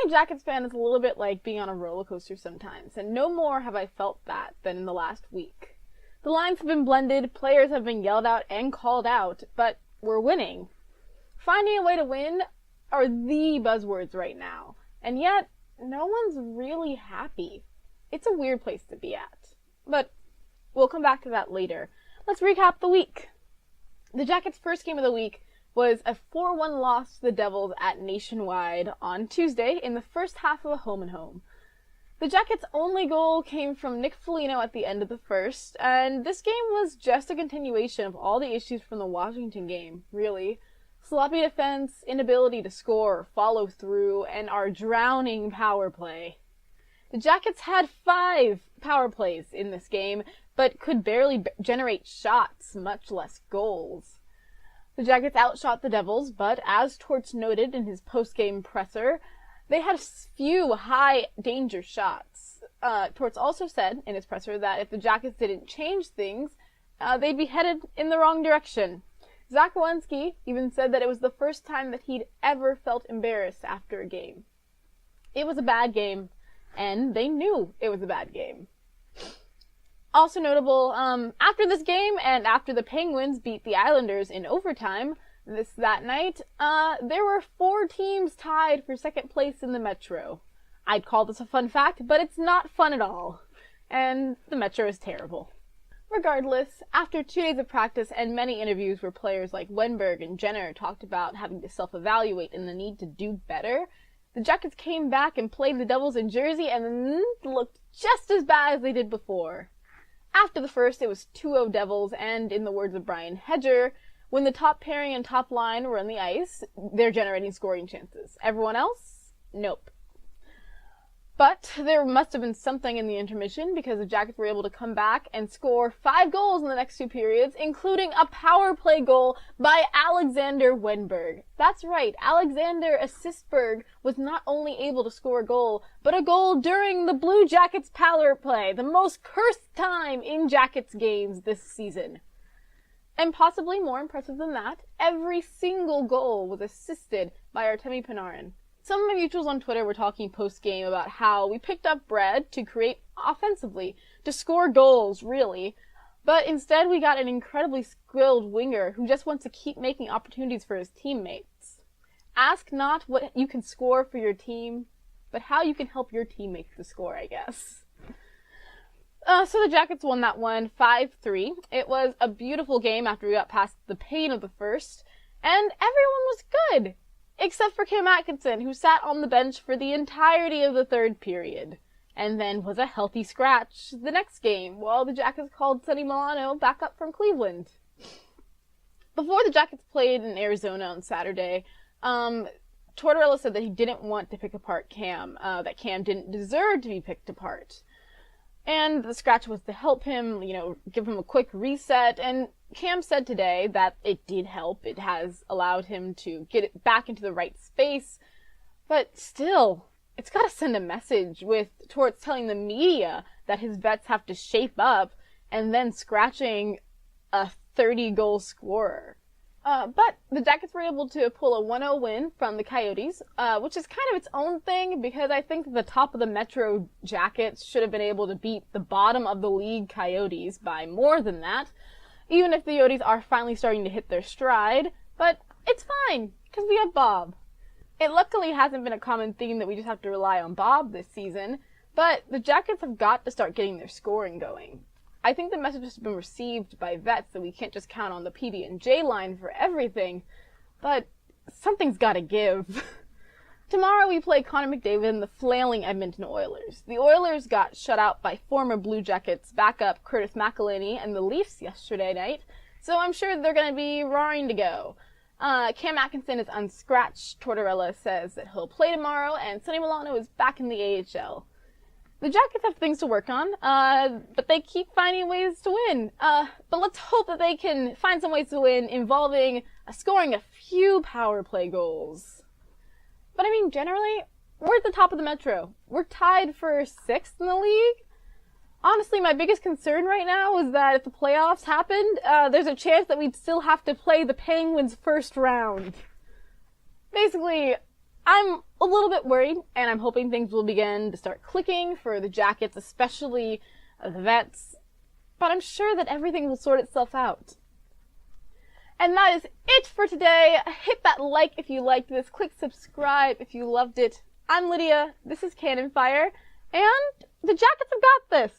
a Jackets fan is a little bit like being on a roller coaster sometimes, and no more have I felt that than in the last week. The lines have been blended, players have been yelled out and called out, but we're winning. Finding a way to win are the buzzwords right now, and yet no one's really happy. It's a weird place to be at. But we'll come back to that later. Let's recap the week. The Jackets' first game of the week was a 4-1 loss to the Devils at Nationwide on Tuesday in the first half of a home-and-home. The Jackets' only goal came from Nick Foligno at the end of the first, and this game was just a continuation of all the issues from the Washington game, really. Sloppy defense, inability to score or follow through, and our drowning power play. The Jackets had 5 power plays in this game, but could barely generate shots, much less goals. The Jackets outshot the Devils, but as Torts noted in his post-game presser, they had few high-danger shots. Torts also said in his presser that if the Jackets didn't change things, they'd be headed in the wrong direction. Zach Werenski even said that it was the first time that he'd ever felt embarrassed after a game. It was a bad game, and they knew it was a bad game. Also notable, after this game and after the Penguins beat the Islanders in overtime that night, there were 4 teams tied for second place in the Metro. I'd call this a fun fact, but it's not fun at all. And the Metro is terrible. Regardless, after 2 days of practice and many interviews where players like Wenberg and Jenner talked about having to self-evaluate and the need to do better, the Jackets came back and played the Devils in Jersey and looked just as bad as they did before. After the first, it was 2-0 Devils, and in the words of Brian Hedger, when the top pairing and top line were on the ice, they're generating scoring chances. Everyone else? Nope. But there must have been something in the intermission because the Jackets were able to come back and score 5 goals in the next 2 periods, including a power play goal by Alexander Wenberg. That's right, Alexander Assistberg was not only able to score a goal, but a goal during the Blue Jackets power play, the most cursed time in Jackets games this season. And possibly more impressive than that, every single goal was assisted by Artemi Panarin. Some of my mutuals on Twitter were talking post-game about how we picked up Brad to create offensively, to score goals, really. But instead we got an incredibly skilled winger who just wants to keep making opportunities for his teammates. Ask not what you can score for your team, but how you can help your teammates to score, I guess. So the Jackets won that one 5-3. It was a beautiful game after we got past the pain of the first, and everyone was good. Except for Cam Atkinson, who sat on the bench for the entirety of the third period, and then was a healthy scratch the next game, while the Jackets called Sonny Milano back up from Cleveland. Before the Jackets played in Arizona on Saturday, Tortorella said that he didn't want to pick apart Cam, that Cam didn't deserve to be picked apart. And the scratch was to help him, give him a quick reset, and Cam said today that it did help. It has allowed him to get it back into the right space. But still, it's got to send a message with Torts telling the media that his vets have to shape up and then scratching a 30-goal scorer. But the Jackets were able to pull a 1-0 win from the Coyotes, which is kind of its own thing because I think the top of the Metro Jackets should have been able to beat the bottom of the league Coyotes by more than that. Even if the Coyotes are finally starting to hit their stride, but it's fine, because we have Bob. It luckily hasn't been a common theme that we just have to rely on Bob this season, but the Jackets have got to start getting their scoring going. I think the message has been received by vets that we can't just count on the PB&J line for everything, but something's gotta give. Tomorrow we play Connor McDavid and the flailing Edmonton Oilers. The Oilers got shut out by former Blue Jackets backup Curtis McElhinney and the Leafs yesterday night, so I'm sure they're going to be raring to go. Cam Atkinson is unscratched. Tortorella says that he'll play tomorrow, and Sonny Milano is back in the AHL. The Jackets have things to work on, but they keep finding ways to win. But let's hope that they can find some ways to win involving scoring a few power play goals. But I mean, generally, we're at the top of the Metro. We're tied for 6th in the league. Honestly, my biggest concern right now is that if the playoffs happened, there's a chance that we'd still have to play the Penguins first round. Basically, I'm a little bit worried, and I'm hoping things will begin to start clicking for the Jackets, especially the vets, but I'm sure that everything will sort itself out. And that is it for today. Hit that like if you liked this. Click subscribe if you loved it. I'm Lydia. This is Cannon Fire. And the Jackets have got this.